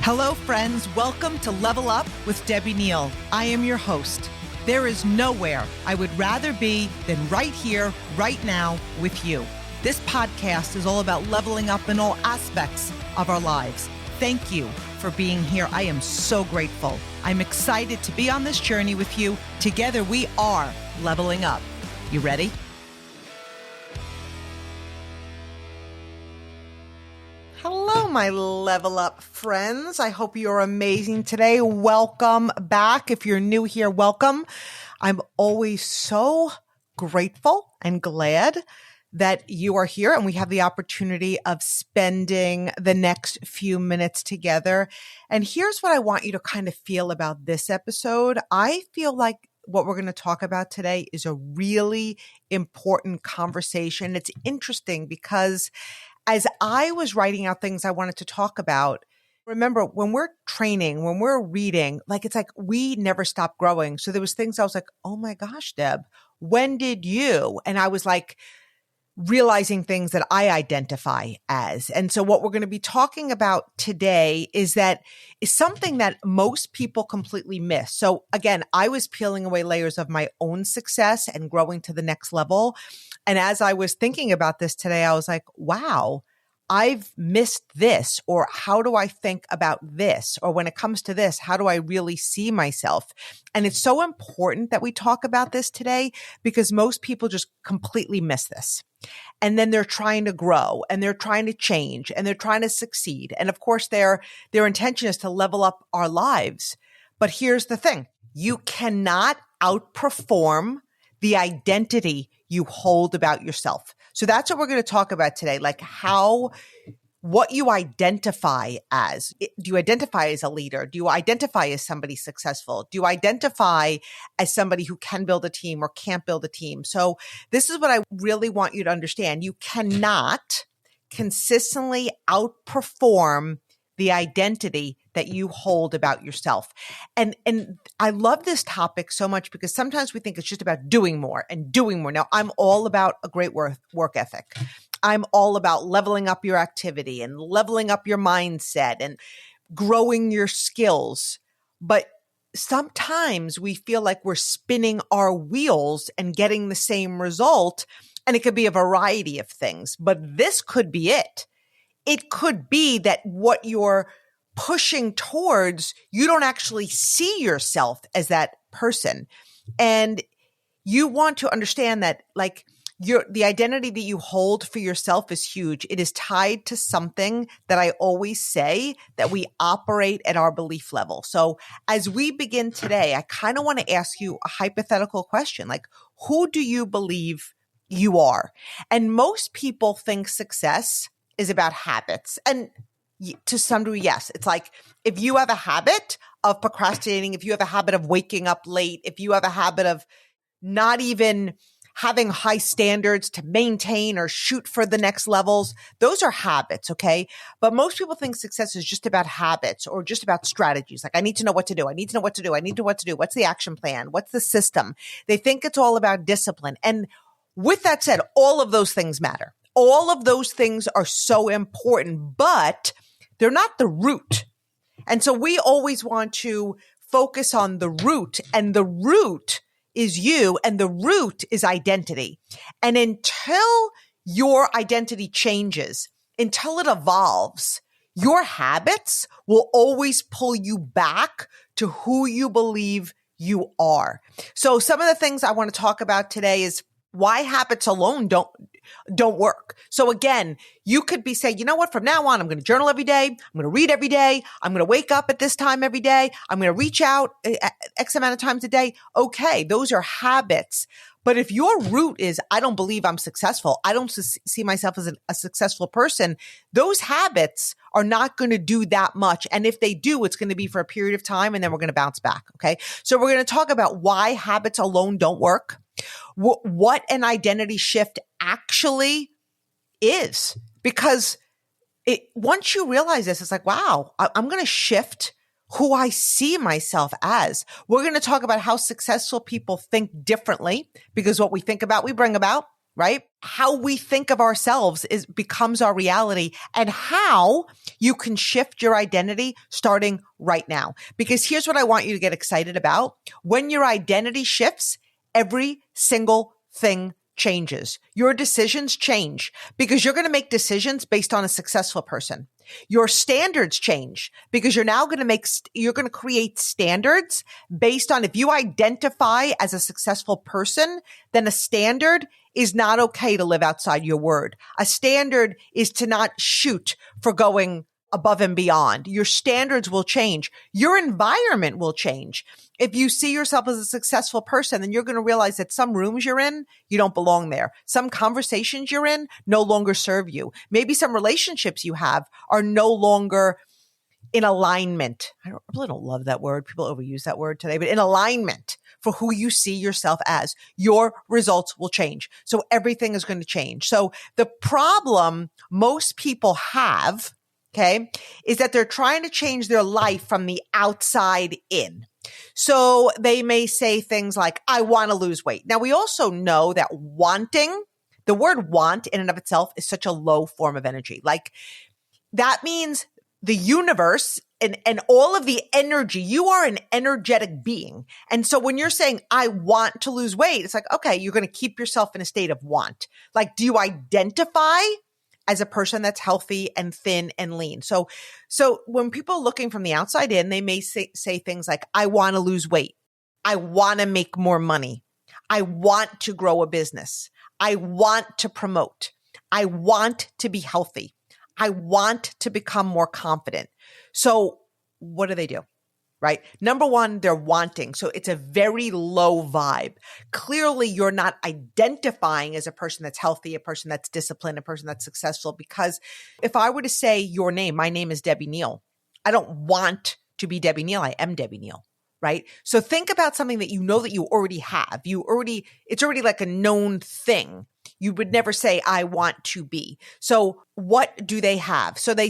Hello, friends. Welcome to Level Up with Debbie Neal. I am your host. There is nowhere I would rather be than right here, right now with you. This podcast is all about leveling up in all aspects of our lives. Thank you for being here. I am so grateful. I'm excited to be on this journey with you. Together, we are leveling up. You ready? Hello, my Level Up friends. I hope you're amazing today. Welcome back. If you're new here, welcome. I'm always so grateful and glad that you are here and we have the opportunity of spending the next few minutes together. And here's what I want you to kind of feel about this episode. I feel like what we're going to talk about today is a really important conversation. It's interesting because as I was writing out things I wanted to talk about, remember when we're training, when we're reading, it's like we never stop growing. So there was things I was like, oh my gosh, Deb, when did you? And I was like realizing things that I identify as. And so what we're going to be talking about today is something that most people completely miss. So again, I was peeling away layers of my own success and growing to the next level. And as I was thinking about this today, I was like, wow, I've missed this, or how do I think about this? Or when it comes to this, how do I really see myself? And it's so important that we talk about this today because most people just completely miss this. And then they're trying to grow and they're trying to change and they're trying to succeed. And of course, their intention is to level up our lives. But here's the thing. You cannot outperform the identity you hold about yourself. So that's what we're going to talk about today, what you identify as. Do you identify as a leader? Do you identify as somebody successful? Do you identify as somebody who can build a team or can't build a team? So this is what I really want you to understand. You cannot consistently outperform the identity that you hold about yourself. And I love this topic so much because sometimes we think it's just about doing more and doing more. Now, I'm all about a great work ethic. I'm all about leveling up your activity and leveling up your mindset and growing your skills. But sometimes we feel like we're spinning our wheels and getting the same result. And it could be a variety of things, but this could be it. It could be that what you're pushing towards, you don't actually see yourself as that person. And you want to understand that the identity that you hold for yourself is huge. It is tied to something that I always say that we operate at our belief level. So as we begin today, I kind of want to ask you a hypothetical question, who do you believe you are? And most people think success is about habits. And to some degree, yes. It's like if you have a habit of procrastinating, if you have a habit of waking up late, if you have a habit of not even having high standards to maintain or shoot for the next levels, those are habits, okay? But most people think success is just about habits or just about strategies. I need to know what to do. I need to know what to do. I need to know what to do. What's the action plan? What's the system? They think it's all about discipline. And with that said, all of those things matter. All of those things are so important, but they're not the root. And so we always want to focus on the root, and the root is you, and the root is identity. And until your identity changes, until it evolves, your habits will always pull you back to who you believe you are. So some of the things I want to talk about today is why habits alone don't work. So again, you could be saying, you know what, from now on, I'm going to journal every day. I'm going to read every day. I'm going to wake up at this time every day. I'm going to reach out X amount of times a day. Okay, those are habits. But if your root is, I don't believe I'm successful, I don't see myself as a successful person, those habits are not going to do that much. And if they do, it's going to be for a period of time and then we're going to bounce back. Okay. So we're going to talk about why habits alone don't work, what an identity shift actually is. Because once you realize this, it's like, wow, I'm going to shift who I see myself as. We're going to talk about how successful people think differently, because what we think about, we bring about. right? How we think of ourselves becomes our reality, and how you can shift your identity starting right now. Because here's what I want you to get excited about. When your identity shifts, every single thing changes. Your decisions change because you're going to make decisions based on a successful person. Your standards change because you're now going to create standards based on, if you identify as a successful person, then a standard is not okay to live outside your word. A standard is to not shoot for going above and beyond. Your standards will change. Your environment will change. If you see yourself as a successful person, then you're going to realize that some rooms you're in, you don't belong there. Some conversations you're in no longer serve you. Maybe some relationships you have are no longer in alignment. I really don't love that word. People overuse that word today, but in alignment for who you see yourself as, your results will change. So everything is going to change. So the problem most people have, okay, is that they're trying to change their life from the outside in. So they may say things like, I want to lose weight. Now, we also know that wanting, the word want in and of itself is such a low form of energy. Like, that means the universe and all of the energy, you are an energetic being. And so when you're saying, I want to lose weight, it's like, okay, you're going to keep yourself in a state of want. Like, do you identify as a person that's healthy and thin and lean? So when people are looking from the outside in, they may say things like, I want to lose weight. I want to make more money. I want to grow a business. I want to promote. I want to be healthy. I want to become more confident. So what do? Right? Number one, they're wanting. So it's a very low vibe. Clearly, you're not identifying as a person that's healthy, a person that's disciplined, a person that's successful. Because if I were to say your name, my name is Debbie Neal. I don't want to be Debbie Neal. I am Debbie Neal. Right? So think about something that you know that you already have. It's already like a known thing. You would never say, I want to be. So what do they have? So they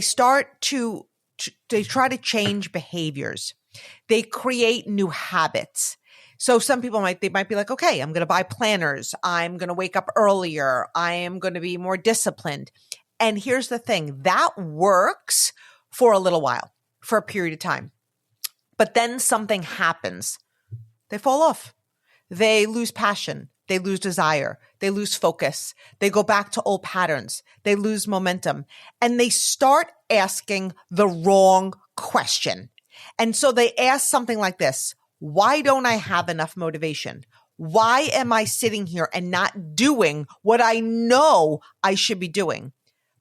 they try to change behaviors. They create new habits. So some people might be like, okay, I'm going to buy planners. I'm going to wake up earlier. I am going to be more disciplined. And here's the thing, that works for a little while, for a period of time. But then something happens. They fall off. They lose passion. They lose desire. They lose focus. They go back to old patterns. They lose momentum. And they start asking the wrong question. And so they ask something like this: why don't I have enough motivation? Why am I sitting here and not doing what I know I should be doing?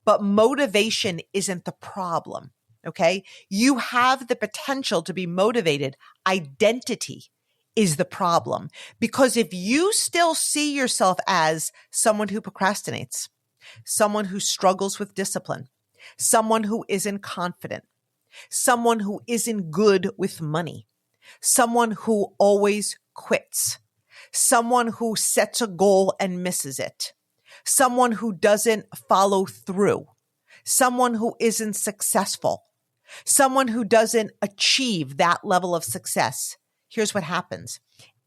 But motivation isn't the problem. Okay. You have the potential to be motivated. Identity is the problem. Because if you still see yourself as someone who procrastinates, someone who struggles with discipline, someone who isn't confident, someone who isn't good with money, someone who always quits, someone who sets a goal and misses it, someone who doesn't follow through, someone who isn't successful, someone who doesn't achieve that level of success, here's what happens.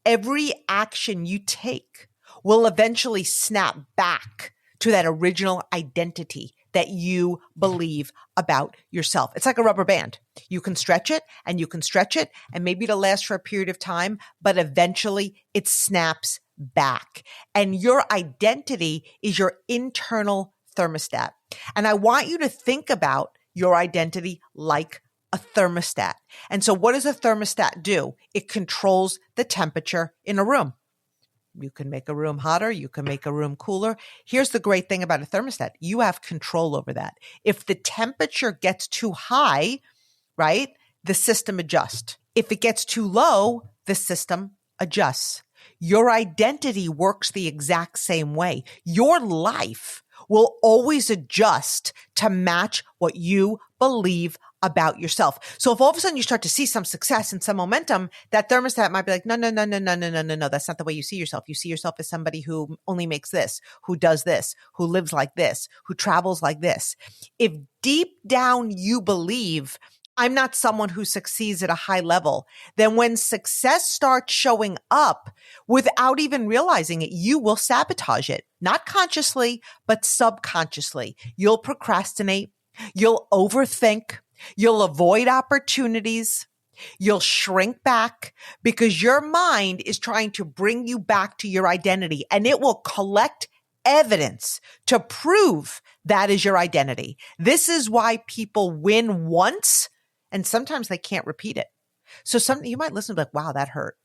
Every action you take will eventually snap back to that original identity that you believe about yourself. It's like a rubber band. You can stretch it and you can stretch it, and maybe it'll last for a period of time, but eventually it snaps back. And your identity is your internal thermostat. And I want you to think about your identity like a thermostat. And so what does a thermostat do? It controls the temperature in a room. You can make a room hotter. You can make a room cooler. Here's the great thing about a thermostat. You have control over that. If the temperature gets too high, right, the system adjusts. If it gets too low, the system adjusts. Your identity works the exact same way. Your life will always adjust to match what you believe about yourself. So if all of a sudden you start to see some success and some momentum, that thermostat might be like, no. That's not the way you see yourself. You see yourself as somebody who only makes this, who does this, who lives like this, who travels like this. If deep down you believe I'm not someone who succeeds at a high level. Then when success starts showing up without even realizing it, you will sabotage it, not consciously, but subconsciously. You'll procrastinate. You'll overthink. You'll avoid opportunities. You'll shrink back because your mind is trying to bring you back to your identity, and it will collect evidence to prove that is your identity. This is why people win once and sometimes they can't repeat it. So you might listen and be like, wow, that hurt.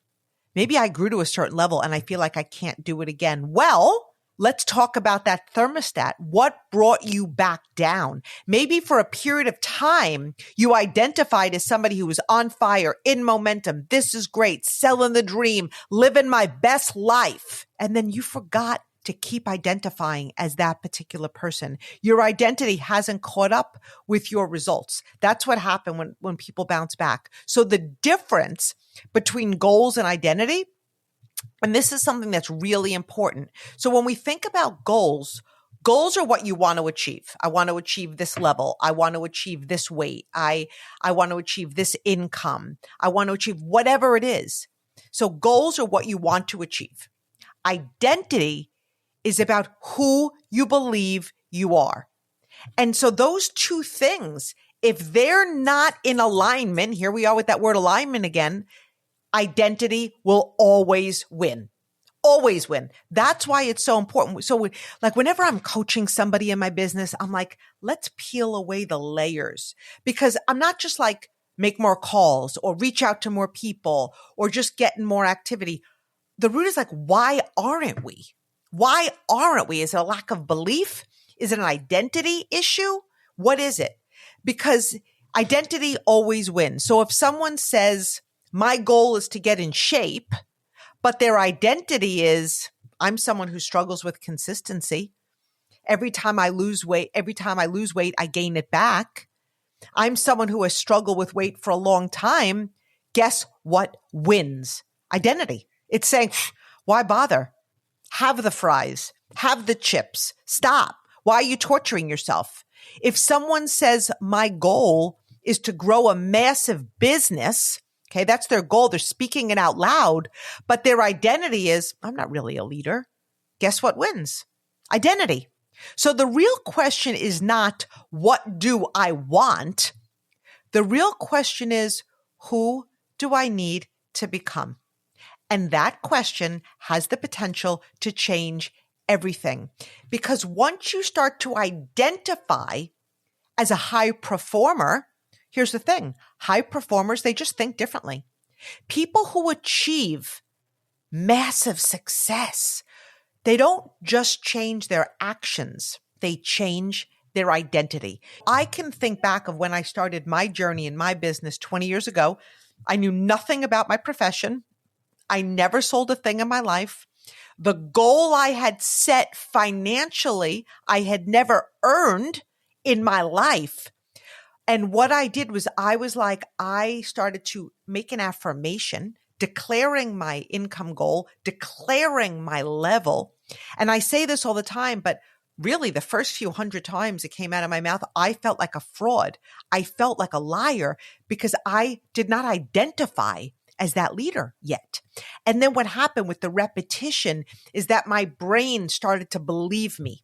Maybe I grew to a certain level and I feel like I can't do it again. Well, let's talk about that thermostat. What brought you back down? Maybe for a period of time, you identified as somebody who was on fire, in momentum. This is great. Selling the dream, living my best life. And then you forgot to keep identifying as that particular person. Your identity hasn't caught up with your results. That's what happened when people bounce back. So the difference between goals and identity, and this is something that's really important. So when we think about goals, goals are what you want to achieve. I want to achieve this level. I want to achieve this weight. I want to achieve this income. I want to achieve whatever it is. So goals are what you want to achieve. Identity is about who you believe you are. And so those two things, if they're not in alignment, here we are with that word alignment again, identity will always win. Always win. That's why it's so important. So like whenever I'm coaching somebody in my business, I'm like, let's peel away the layers, because I'm not just like make more calls or reach out to more people or just get in more activity. The root is like, why aren't we? Why aren't we? Is it a lack of belief? Is it an identity issue? What is it? Because identity always wins. So if someone says, my goal is to get in shape, but their identity is, I'm someone who struggles with consistency. Every time I lose weight, I gain it back. I'm someone who has struggled with weight for a long time. Guess what wins? Identity. It's saying, why bother? Have the fries, have the chips, stop. Why are you torturing yourself? If someone says my goal is to grow a massive business, okay, that's their goal. They're speaking it out loud, but their identity is, I'm not really a leader. Guess what wins? Identity. So the real question is not, what do I want? The real question is, who do I need to become? And that question has the potential to change everything. Because once you start to identify as a high performer, here's the thing. High performers, they just think differently. People who achieve massive success, they don't just change their actions. They change their identity. I can think back of when I started my journey in my business 20 years ago. I knew nothing about my profession. I never sold a thing in my life. The goal I had set financially, I had never earned in my life. And what I did was I started to make an affirmation, declaring my income goal, declaring my level. And I say this all the time, but really the first few hundred times it came out of my mouth, I felt like a fraud. I felt like a liar because I did not identify as that leader yet. And then what happened with the repetition is that my brain started to believe me.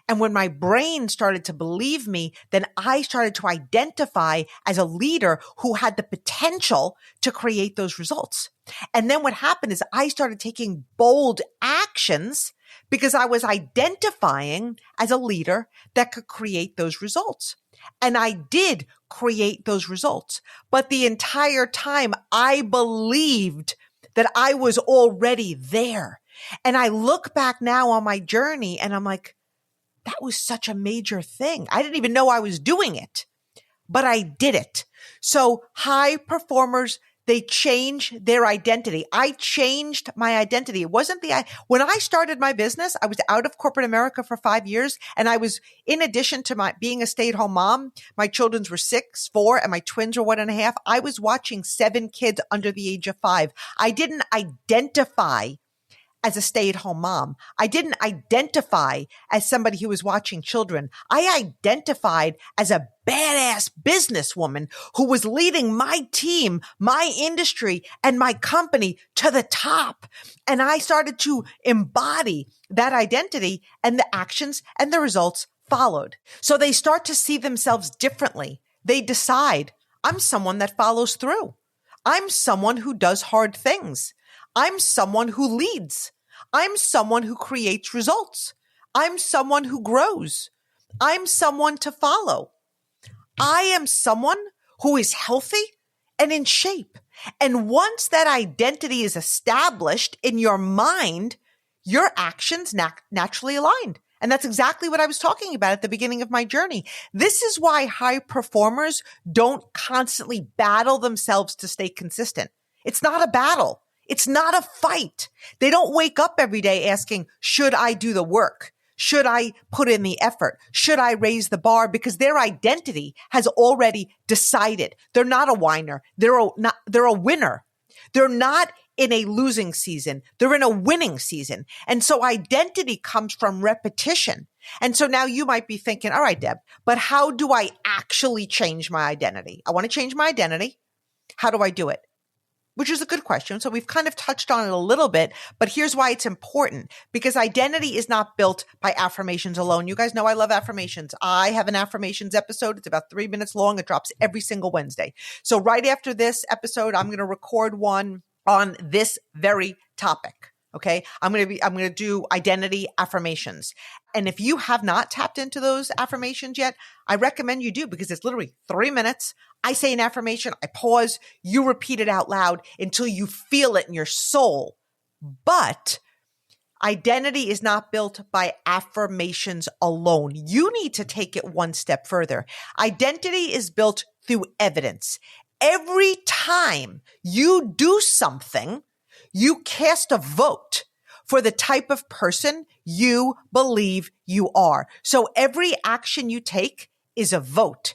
And when my brain started to believe me, then I started to identify as a leader who had the potential to create those results. And then what happened is I started taking bold actions because I was identifying as a leader that could create those results. And I did create those results. But the entire time I believed that I was already there. And I look back now on my journey and I'm like, that was such a major thing. I didn't even know I was doing it, but I did it. So high performers, they change their identity. I changed my identity. It wasn't when I started my business, I was out of corporate America for 5 years. And I was, in addition to my being a stay-at-home mom, my children were 6, 4, and my twins were 1.5. I was watching 7 kids under the age of 5. I didn't identify as a stay-at-home mom. I didn't identify as somebody who was watching children. I identified as a badass businesswoman who was leading my team, my industry, and my company to the top. And I started to embody that identity, and the actions and the results followed. So they start to see themselves differently. They decide, I'm someone that follows through. I'm someone who does hard things. I'm someone who leads. I'm someone who creates results. I'm someone who grows. I'm someone to follow. I am someone who is healthy and in shape. And once that identity is established in your mind, your actions naturally aligned. And that's exactly what I was talking about at the beginning of my journey. This is why high performers don't constantly battle themselves to stay consistent. It's not a battle. It's not a fight. They don't wake up every day asking, should I do the work? Should I put in the effort? Should I raise the bar? Because their identity has already decided. They're not a whiner. They're a winner. They're not in a losing season. They're in a winning season. And so identity comes from repetition. And so now you might be thinking, all right, Deb, but how do I actually change my identity? I want to change my identity. How do I do it? Which is a good question. So we've kind of touched on it a little bit, but here's why it's important. Because identity is not built by affirmations alone. You guys know I love affirmations. I have an affirmations episode. It's about 3 minutes long. It drops every single Wednesday. So right after this episode, I'm going to record one on this very topic. Okay. I'm going to do identity affirmations. And if you have not tapped into those affirmations yet, I recommend you do, because it's literally 3 minutes. I say an affirmation, I pause, you repeat it out loud until you feel it in your soul. But identity is not built by affirmations alone. You need to take it one step further. Identity is built through evidence. Every time you do something, you cast a vote for the type of person you believe you are. So every action you take is a vote.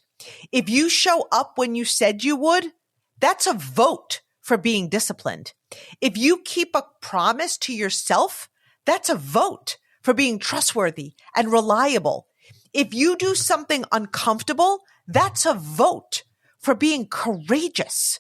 If you show up when you said you would, that's a vote for being disciplined. If you keep a promise to yourself, that's a vote for being trustworthy and reliable. If you do something uncomfortable, that's a vote for being courageous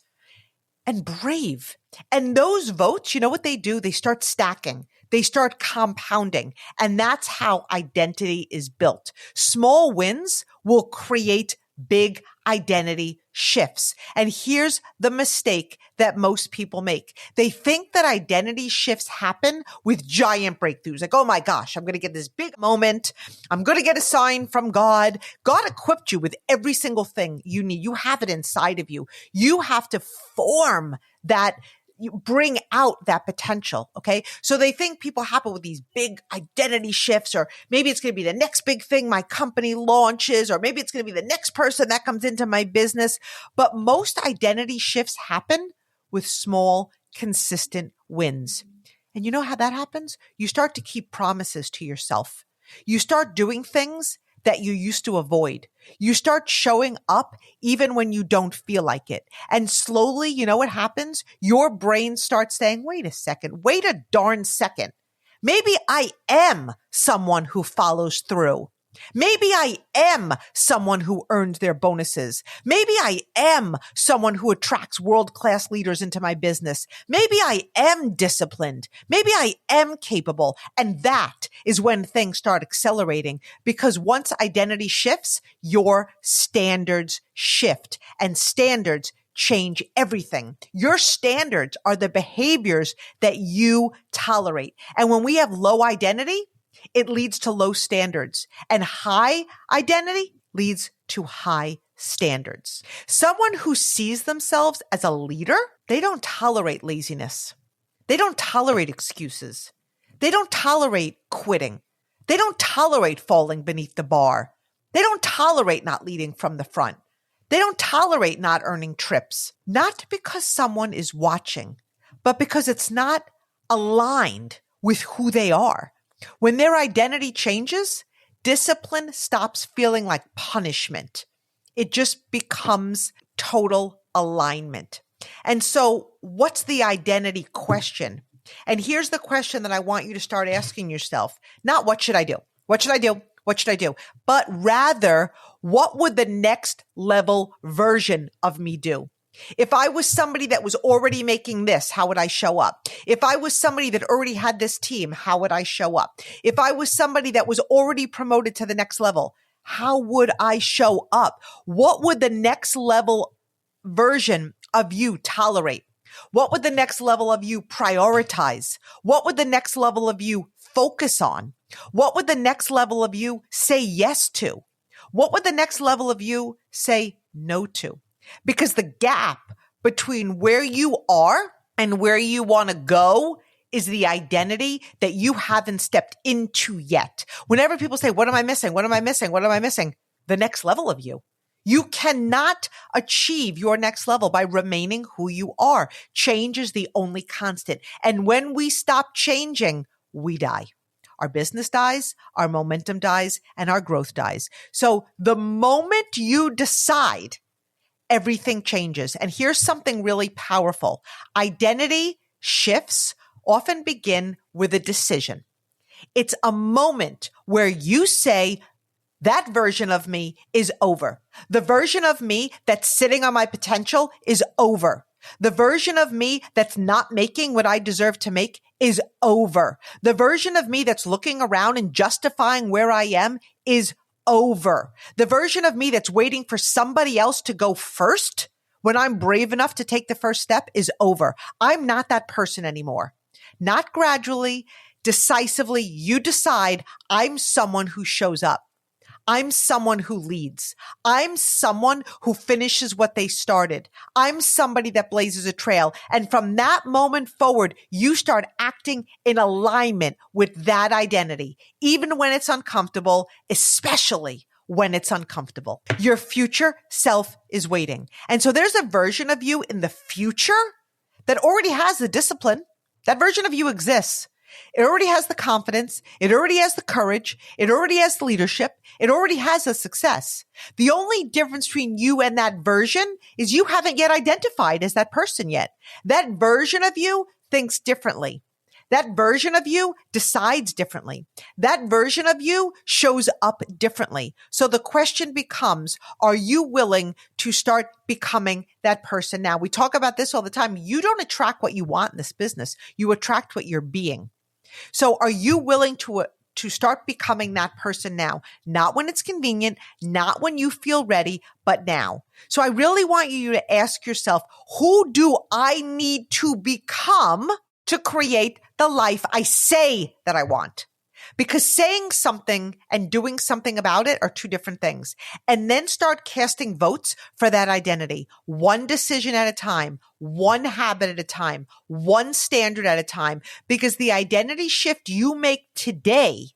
and brave. And those votes, you know what they do? They start stacking. They start compounding. And that's how identity is built. Small wins will create big identity shifts. And here's the mistake that most people make. They think that identity shifts happen with giant breakthroughs. Like, oh my gosh, I'm going to get this big moment. I'm going to get a sign from God. God equipped you with every single thing you need. You have it inside of you. You have to form that. You bring out that potential. Okay. So they think people happen with these big identity shifts, or maybe it's going to be the next big thing my company launches, or maybe it's going to be the next person that comes into my business. But most identity shifts happen with small, consistent wins. And you know how that happens? You start to keep promises to yourself. You start doing things that you used to avoid. You start showing up even when you don't feel like it. And slowly, you know what happens? Your brain starts saying, wait a second, wait a darn second. Maybe I am someone who follows through. Maybe I am someone who earns their bonuses. Maybe I am someone who attracts world-class leaders into my business. Maybe I am disciplined. Maybe I am capable. And that is when things start accelerating, because once identity shifts, your standards shift, and standards change everything. Your standards are the behaviors that you tolerate. And when we have low identity, it leads to low standards, and high identity leads to high standards. Someone who sees themselves as a leader, they don't tolerate laziness. They don't tolerate excuses. They don't tolerate quitting. They don't tolerate falling beneath the bar. They don't tolerate not leading from the front. They don't tolerate not earning trips, not because someone is watching, but because it's not aligned with who they are. When their identity changes, discipline stops feeling like punishment. It just becomes total alignment. And so what's the identity question? And here's the question that I want you to start asking yourself. Not what should I do? What should I do? What should I do? But rather, what would the next level version of me do? If I was somebody that was already making this, how would I show up? If I was somebody that already had this team, how would I show up? If I was somebody that was already promoted to the next level, how would I show up? What would the next level version of you tolerate? What would the next level of you prioritize? What would the next level of you focus on? What would the next level of you say yes to? What would the next level of you say no to? Because the gap between where you are and where you want to go is the identity that you haven't stepped into yet. Whenever people say, what am I missing? What am I missing? What am I missing? The next level of you. You cannot achieve your next level by remaining who you are. Change is the only constant. And when we stop changing, we die. Our business dies, our momentum dies, and our growth dies. So the moment you decide, everything changes. And here's something really powerful. Identity shifts often begin with a decision. It's a moment where you say, that version of me is over. The version of me that's sitting on my potential is over. The version of me that's not making what I deserve to make is over. The version of me that's looking around and justifying where I am is over. The version of me that's waiting for somebody else to go first when I'm brave enough to take the first step is over. I'm not that person anymore. Not gradually, decisively, you decide I'm someone who shows up. I'm someone who leads. I'm someone who finishes what they started. I'm somebody that blazes a trail. And from that moment forward, you start acting in alignment with that identity, even when it's uncomfortable, especially when it's uncomfortable. Your future self is waiting. And so there's a version of you in the future that already has the discipline. That version of you exists. It already has the confidence. It already has the courage. It already has the leadership. It already has the success. The only difference between you and that version is you haven't yet identified as that person yet. That version of you thinks differently. That version of you decides differently. That version of you shows up differently. So the question becomes, are you willing to start becoming that person now? We talk about this all the time. You don't attract what you want in this business. You attract what you're being. So are you willing to start becoming that person now? Not when it's convenient, not when you feel ready, but now. So I really want you to ask yourself, who do I need to become to create the life I say that I want? Because saying something and doing something about it are two different things. And then start casting votes for that identity. One decision at a time, one habit at a time, one standard at a time. Because the identity shift you make today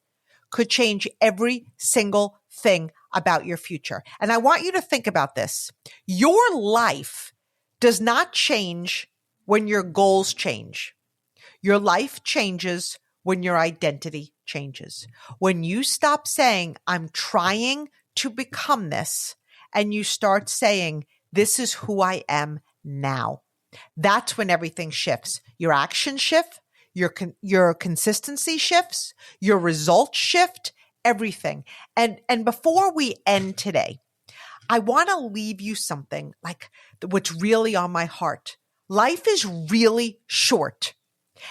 could change every single thing about your future. And I want you to think about this. Your life does not change when your goals change. Your life changes when your identity changes. When you stop saying, I'm trying to become this, and you start saying, this is who I am now. That's when everything shifts. Your actions shift, your consistency shifts, your results shift, everything. And before we end today, I want to leave you something like what's really on my heart. Life is really short.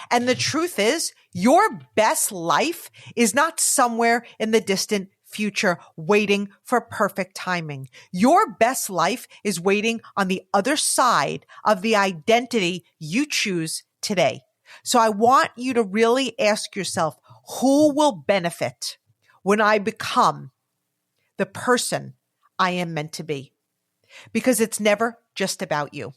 And the truth is, your best life is not somewhere in the distant future waiting for perfect timing. Your best life is waiting on the other side of the identity you choose today. So I want you to really ask yourself, who will benefit when I become the person I am meant to be? Because it's never just about you.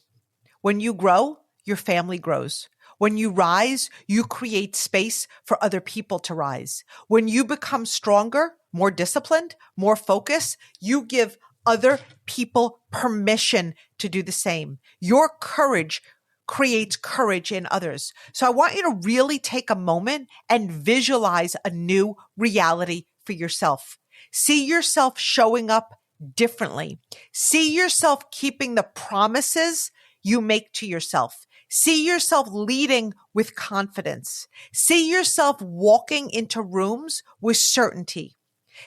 When you grow, your family grows. When you rise, you create space for other people to rise. When you become stronger, more disciplined, more focused, you give other people permission to do the same. Your courage creates courage in others. So I want you to really take a moment and visualize a new reality for yourself. See yourself showing up differently. See yourself keeping the promises you make to yourself. See yourself leading with confidence. See yourself walking into rooms with certainty.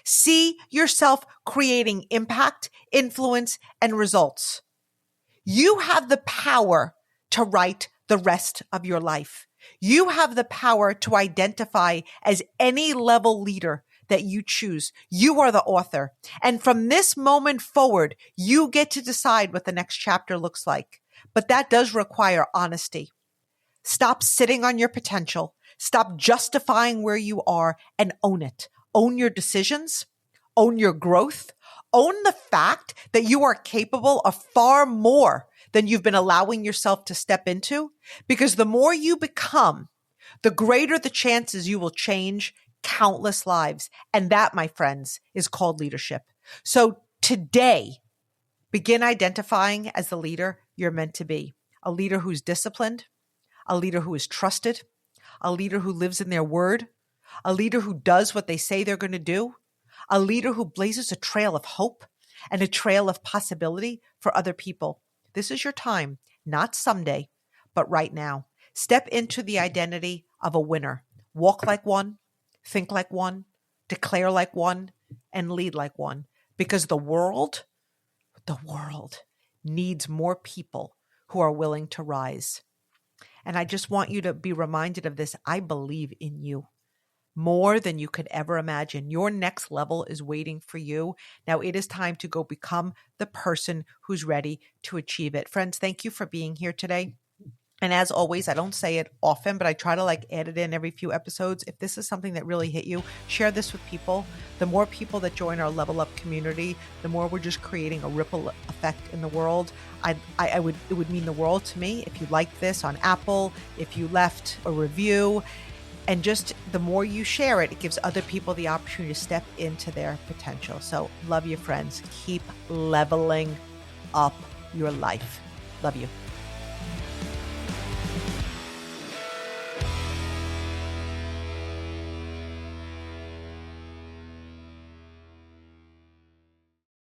See yourself creating impact, influence, and results. You have the power to write the rest of your life. You have the power to identify as any level leader that you choose. You are the author. And from this moment forward, you get to decide what the next chapter looks like. But that does require honesty. Stop sitting on your potential. Stop justifying where you are and own it. Own your decisions. Own your growth. Own the fact that you are capable of far more than you've been allowing yourself to step into. Because the more you become, the greater the chances you will change countless lives. And that, my friends, is called leadership. So today, begin identifying as the leader you're meant to be. A leader who's disciplined, a leader who is trusted, a leader who lives in their word, a leader who does what they say they're going to do, a leader who blazes a trail of hope and a trail of possibility for other people. This is your time, not someday, but right now. Step into the identity of a winner. Walk like one, think like one, declare like one, and lead like one. Because the world needs more people who are willing to rise. And I just want you to be reminded of this. I believe in you more than you could ever imagine. Your next level is waiting for you. Now it is time to go become the person who's ready to achieve it. Friends, thank you for being here today. And as always, I don't say it often, but I try to add it in every few episodes. If this is something that really hit you, share this with people. The more people that join our Level Up community, the more we're just creating a ripple effect in the world. It would mean the world to me if you liked this on Apple, if you left a review, and just the more you share it, it gives other people the opportunity to step into their potential. So love you, friends. Keep leveling up your life. Love you.